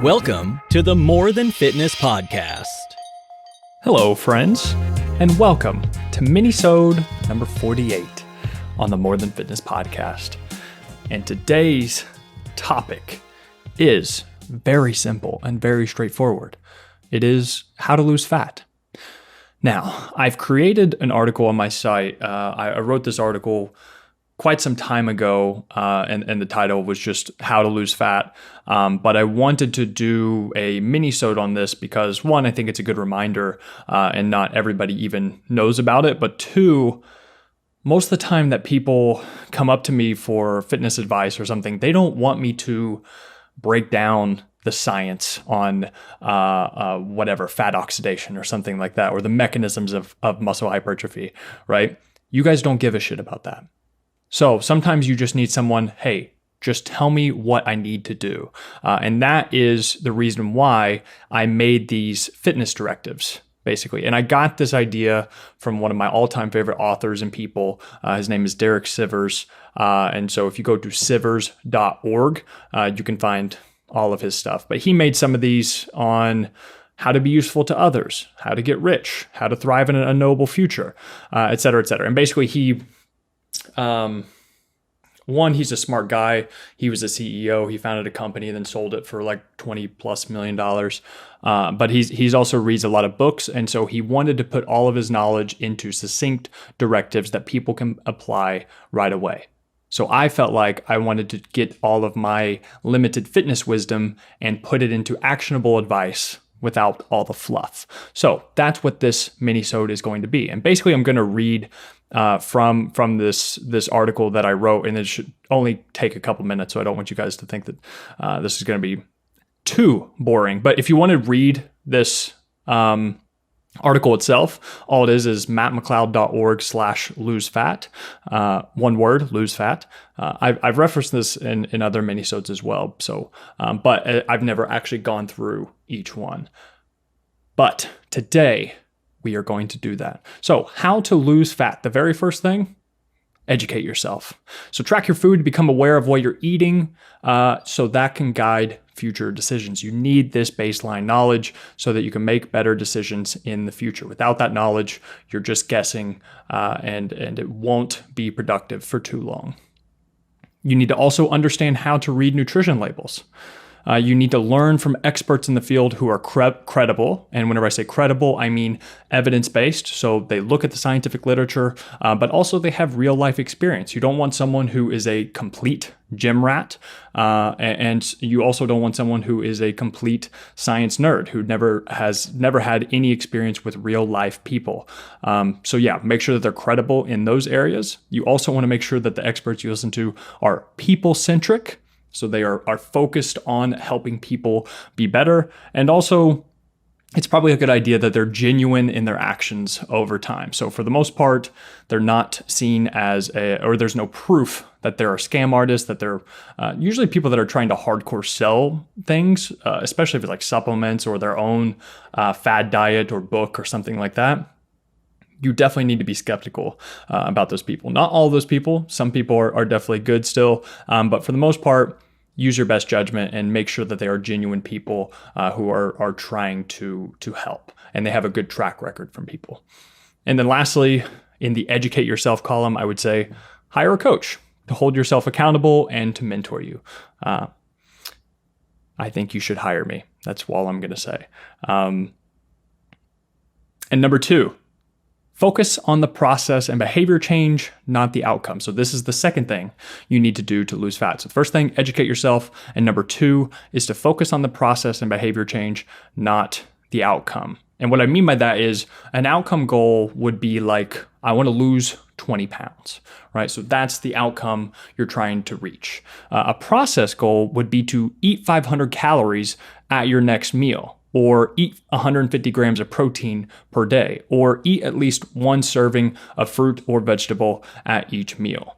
Welcome to the More Than Fitness podcast. Hello, friends, and welcome to Minisode number 48 on the More Than Fitness podcast. And today's topic is very simple and very straightforward. It is how to lose fat. Now, I've created an article on my site. I wrote this article quite some time ago, and the title was just how to lose fat. But I wanted to do a minisode on this because one, I think it's a good reminder, and not everybody even knows about it. But two, most of the time that people come up to me for fitness advice or something, they don't want me to break down the science on whatever, fat oxidation or something like that, or the mechanisms of muscle hypertrophy, right? You guys don't give a shit about that. So sometimes you just need someone, hey, just tell me what I need to do. And that is the reason why I made these fitness directives, basically. And I got this idea from one of my all-time favorite authors and people. His name is Derek Sivers. And so if you go to sivers.org, you can find all of his stuff. But he made some of these on how to be useful to others, how to get rich, how to thrive in a noble future, et cetera, et cetera. And basically one, he's a smart guy. He was a CEO. He founded a company and then sold it for like $20+ million. But he's also reads a lot of books. And so he wanted to put all of his knowledge into succinct directives that people can apply right away. So I felt like I wanted to get all of my limited fitness wisdom and put it into actionable advice without all the fluff. So that's what this minisode is going to be. And basically I'm going to read from this article that I wrote, and it should only take a couple minutes, so I don't want you guys to think that this is going to be too boring. But if you want to read this article itself, all it is mattmcleod.org/losefat. One word, lose fat. I've referenced this in other minisodes as well. So, but I've never actually gone through each one. But today we are going to do that. So how to lose fat. The very first thing, educate yourself. So track your food to become aware of what you're eating, so that can guide future decisions. You need this baseline knowledge so that you can make better decisions in the future. Without that knowledge, you're just guessing, and it won't be productive for too long. You need to also understand how to read nutrition labels. You need to learn from experts in the field who are credible. And whenever I say credible, I mean evidence-based. So they look at the scientific literature, but also they have real life experience. You don't want someone who is a complete gym rat. And you also don't want someone who is a complete science nerd who never had any experience with real life people. So yeah, make sure that they're credible in those areas. You also want to make sure that the experts you listen to are people-centric. So they are focused on helping people be better. And also, it's probably a good idea that they're genuine in their actions over time. So for the most part, they're not seen as or there's no proof that there are scam artists, that they're usually people that are trying to hardcore sell things, especially if it's like supplements or their own fad diet or book or something like that. You definitely need to be skeptical about those people. Not all those people. Some people are definitely good still. But for the most part, use your best judgment and make sure that they are genuine people who are trying to help. And they have a good track record from people. And then lastly, in the educate yourself column, I would say hire a coach to hold yourself accountable and to mentor you. I think you should hire me. That's all I'm going to say. And number two, focus on the process and behavior change, not the outcome. So this is the second thing you need to do to lose fat. So the first thing, educate yourself. And number two is to focus on the process and behavior change, not the outcome. And what I mean by that is an outcome goal would be like, I want to lose 20 pounds, right? So that's the outcome you're trying to reach. A process goal would be to eat 500 calories at your next meal, or eat 150 grams of protein per day, or eat at least one serving of fruit or vegetable at each meal.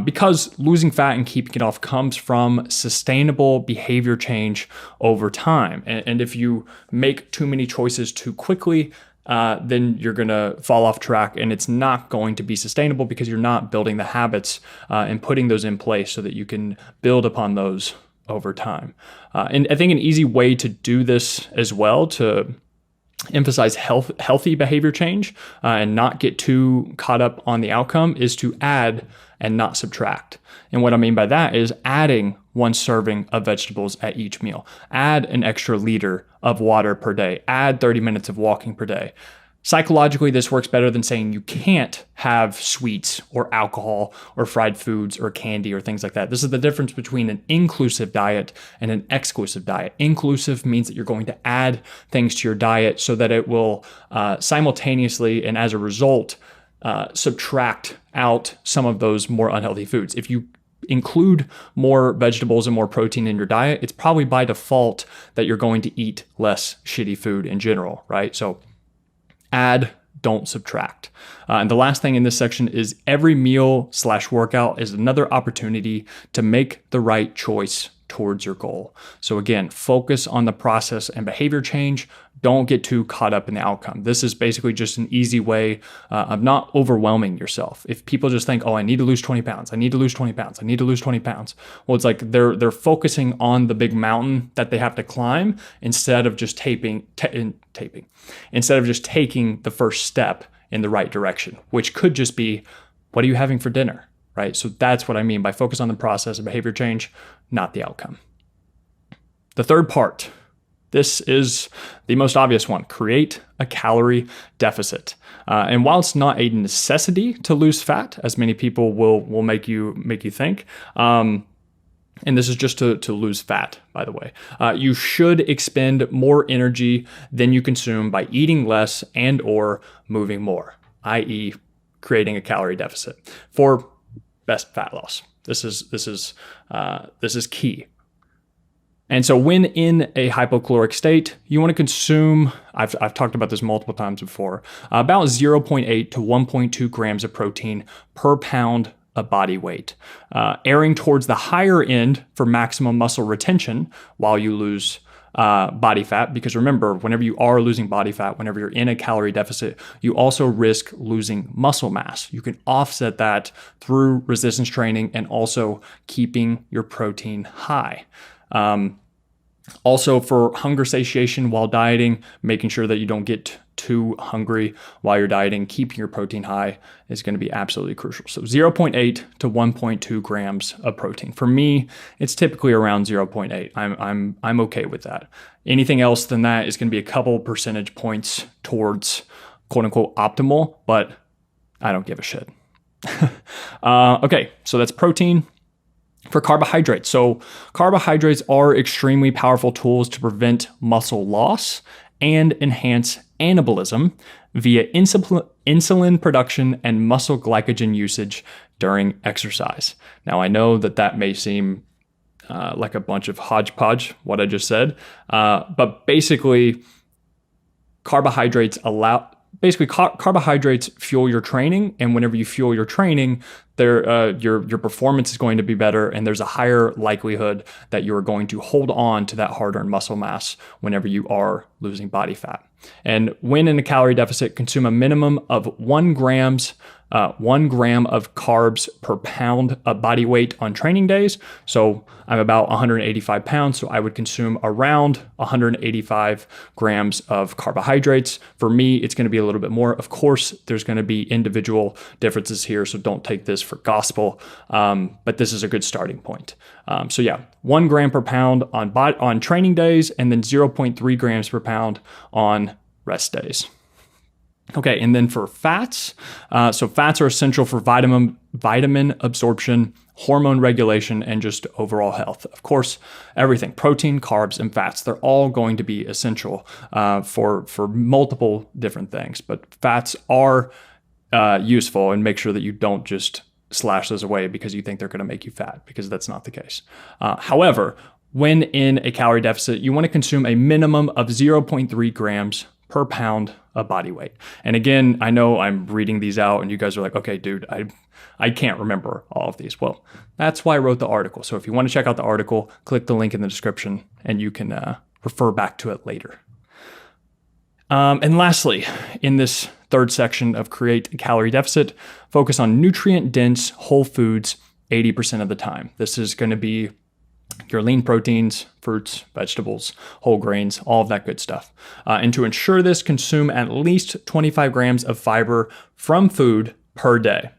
Because losing fat and keeping it off comes from sustainable behavior change over time. And if you make too many choices too quickly, then you're going to fall off track, and it's not going to be sustainable because you're not building the habits and putting those in place so that you can build upon those over time. And I think an easy way to do this as well, to emphasize healthy behavior change and not get too caught up on the outcome, is to add and not subtract. And what I mean by that is adding 1 serving of vegetables at each meal, add an extra liter of water per day, add 30 minutes of walking per day. Psychologically, this works better than saying you can't have sweets or alcohol or fried foods or candy or things like that. This is the difference between an inclusive diet and an exclusive diet. Inclusive means that you're going to add things to your diet so that it will simultaneously and as a result subtract out some of those more unhealthy foods. If you include more vegetables and more protein in your diet, it's probably by default that you're going to eat less shitty food in general, right? So add, don't subtract. And the last thing in this section is every meal/workout is another opportunity to make the right choice towards your goal. So again, focus on the process and behavior change. Don't get too caught up in the outcome. This is basically just an easy way of not overwhelming yourself. If people just think, oh, I need to lose 20 pounds, I need to lose 20 pounds, I need to lose 20 pounds. Well, it's like they're focusing on the big mountain that they have to climb instead of just instead of just taking the first step in the right direction, which could just be, what are you having for dinner? Right? So that's what I mean by focus on the process of behavior change, not the outcome. The third part, this is the most obvious one: create a calorie deficit. And while it's not a necessity to lose fat, as many people will make you think, and this is just to lose fat, by the way, you should expend more energy than you consume by eating less and or moving more, i.e. creating a calorie deficit for best fat loss. This is key. And so when in a hypocaloric state, you want to consume, I've talked about this multiple times before, about 0.8 to 1.2 grams of protein per pound of body weight, erring towards the higher end for maximum muscle retention while you lose body fat. Because remember, whenever you are losing body fat, whenever you're in a calorie deficit, you also risk losing muscle mass. You can offset that through resistance training and also keeping your protein high. Also for hunger satiation while dieting, making sure that you don't get too hungry while you're dieting, keeping your protein high is going to be absolutely crucial. So 0.8 to 1.2 grams of protein. For me, it's typically around 0.8. I'm okay with that. Anything else than that is going to be a couple percentage points towards quote unquote optimal, but I don't give a shit. Okay, so that's protein. For carbohydrates. So carbohydrates are extremely powerful tools to prevent muscle loss and enhance anabolism via insulin production and muscle glycogen usage during exercise. Now, I know that may seem like a bunch of hodgepodge, what I just said, but basically carbohydrates fuel your training, and whenever you fuel your training, your performance is going to be better, and there's a higher likelihood that you are going to hold on to that hard-earned muscle mass whenever you are losing body fat. And when in a calorie deficit, consume a minimum of 1 gram of carbs per pound of body weight on training days. So I'm about 185 pounds, so I would consume around 185 grams of carbohydrates. For me, it's going to be a little bit more. Of course, there's going to be individual differences here, so don't take this for gospel, but this is a good starting point. So yeah, 1 gram per pound on training days, and then 0.3 grams per pound on rest days. Okay, and then for fats, so fats are essential for vitamin absorption, hormone regulation, and just overall health. Of course, everything, protein, carbs, and fats, they're all going to be essential for multiple different things. But fats are useful, and make sure that you don't just slash those away because you think they're going to make you fat, because that's not the case. However, when in a calorie deficit, you want to consume a minimum of 0.3 grams per pound of body weight. And again, I know I'm reading these out and you guys are like, okay, dude, I can't remember all of these. Well, that's why I wrote the article. So if you want to check out the article, click the link in the description and you can refer back to it later. And lastly, in this third section of create a calorie deficit, focus on nutrient-dense whole foods 80% of the time. This is going to be your lean proteins, fruits, vegetables, whole grains, all of that good stuff. And to ensure this, consume at least 25 grams of fiber from food per day.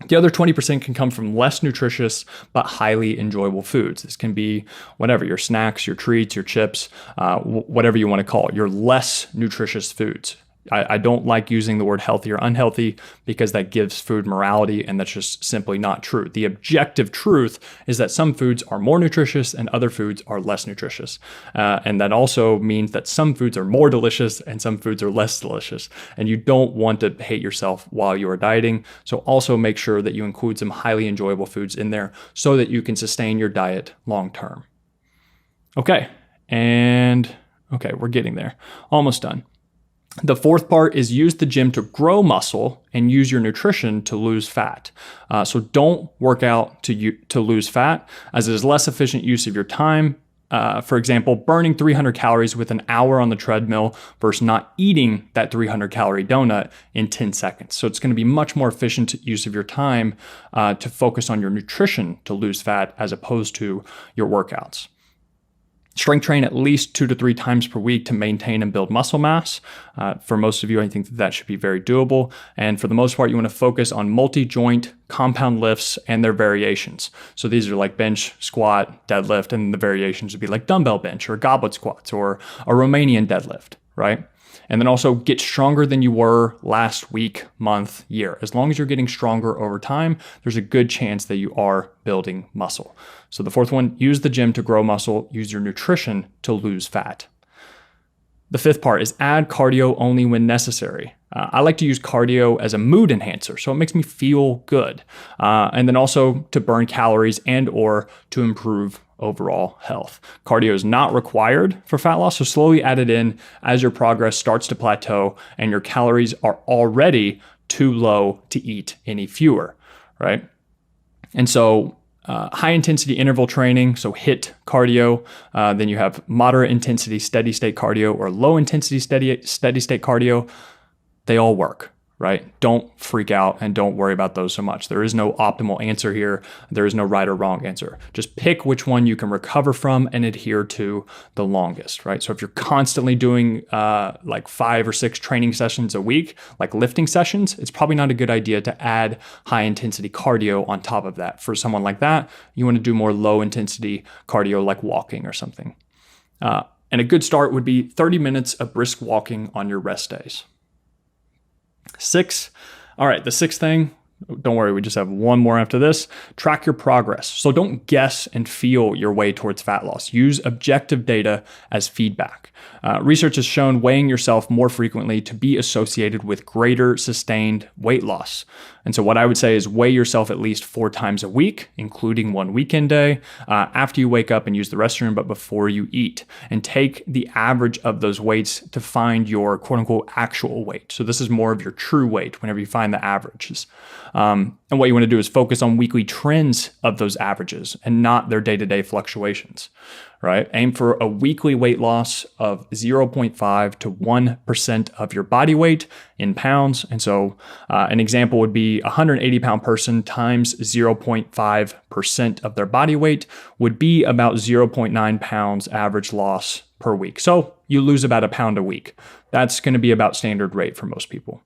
The other 20% can come from less nutritious but highly enjoyable foods. This can be whatever, your snacks, your treats, your chips, whatever you want to call it, your less nutritious foods. I don't like using the word healthy or unhealthy because that gives food morality, and that's just simply not true. The objective truth is that some foods are more nutritious and other foods are less nutritious. And that also means that some foods are more delicious and some foods are less delicious. And you don't want to hate yourself while you are dieting. So also make sure that you include some highly enjoyable foods in there so that you can sustain your diet long term. Okay, we're getting there. Almost done. The fourth part is use the gym to grow muscle and use your nutrition to lose fat. So don't work out to lose fat, as it is less efficient use of your time. For example, burning 300 calories with an hour on the treadmill versus not eating that 300 calorie donut in 10 seconds. So it's going to be much more efficient use of your time to focus on your nutrition to lose fat as opposed to your workouts. Strength train at least 2 to 3 times per week to maintain and build muscle mass. For most of you, I think that should be very doable. And for the most part, you want to focus on multi-joint compound lifts and their variations. So these are like bench, squat, deadlift, and the variations would be like dumbbell bench or goblet squats or a Romanian deadlift, right? And then also get stronger than you were last week, month, year. As long as you're getting stronger over time, there's a good chance that you are building muscle. So the fourth one, use the gym to grow muscle, use your nutrition to lose fat. The fifth part is add cardio only when necessary. I like to use cardio as a mood enhancer, so it makes me feel good. And then also to burn calories and or to improve overall health. Cardio is not required for fat loss, so slowly add it in as your progress starts to plateau and your calories are already too low to eat any fewer, right? And so high intensity interval training, so HIIT cardio, then you have moderate intensity steady state cardio or low intensity steady state cardio. They all work, right? Don't freak out and don't worry about those so much. There is no optimal answer here. There is no right or wrong answer. Just pick which one you can recover from and adhere to the longest, right? So if you're constantly doing like 5 or 6 training sessions a week, like lifting sessions, it's probably not a good idea to add high intensity cardio on top of that. For someone like that, you want to do more low intensity cardio like walking or something. And a good start would be 30 minutes of brisk walking on your rest days. 6. All right, the sixth thing, don't worry, we just have one more after this. Track your progress. So don't guess and feel your way towards fat loss. Use objective data as feedback. Research has shown weighing yourself more frequently to be associated with greater sustained weight loss. And so what I would say is weigh yourself at least 4 times a week, including one weekend day, after you wake up and use the restroom, but before you eat. And take the average of those weights to find your quote unquote actual weight. So this is more of your true weight whenever you find the averages. And what you want to do is focus on weekly trends of those averages and not their day-to-day fluctuations, right? Aim for a weekly weight loss of 0.5 to 1% of your body weight in pounds. And so an example would be a 180-pound person times 0.5% of their body weight would be about 0.9 pounds average loss per week. So you lose about a pound a week. That's going to be about standard rate for most people.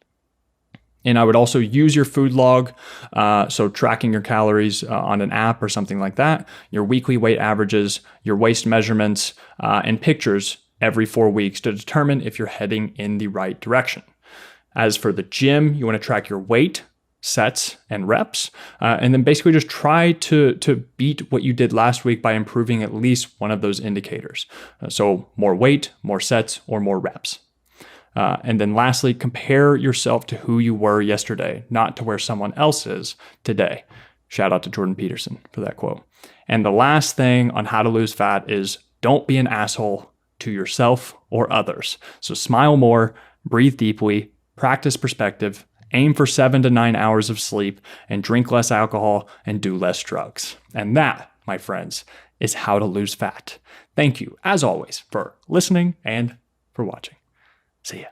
And I would also use your food log, so tracking your calories on an app or something like that, your weekly weight averages, your waist measurements, and pictures every 4 weeks to determine if you're heading in the right direction. As for the gym, you want to track your weight, sets, and reps, and then basically just try to beat what you did last week by improving at least one of those indicators. So more weight, more sets, or more reps. And then lastly, compare yourself to who you were yesterday, not to where someone else is today. Shout out to Jordan Peterson for that quote. And the last thing on how to lose fat is don't be an asshole to yourself or others. So smile more, breathe deeply, practice perspective, aim for 7 to 9 hours of sleep, and drink less alcohol and do less drugs. And that, my friends, is how to lose fat. Thank you, as always, for listening and for watching. See ya.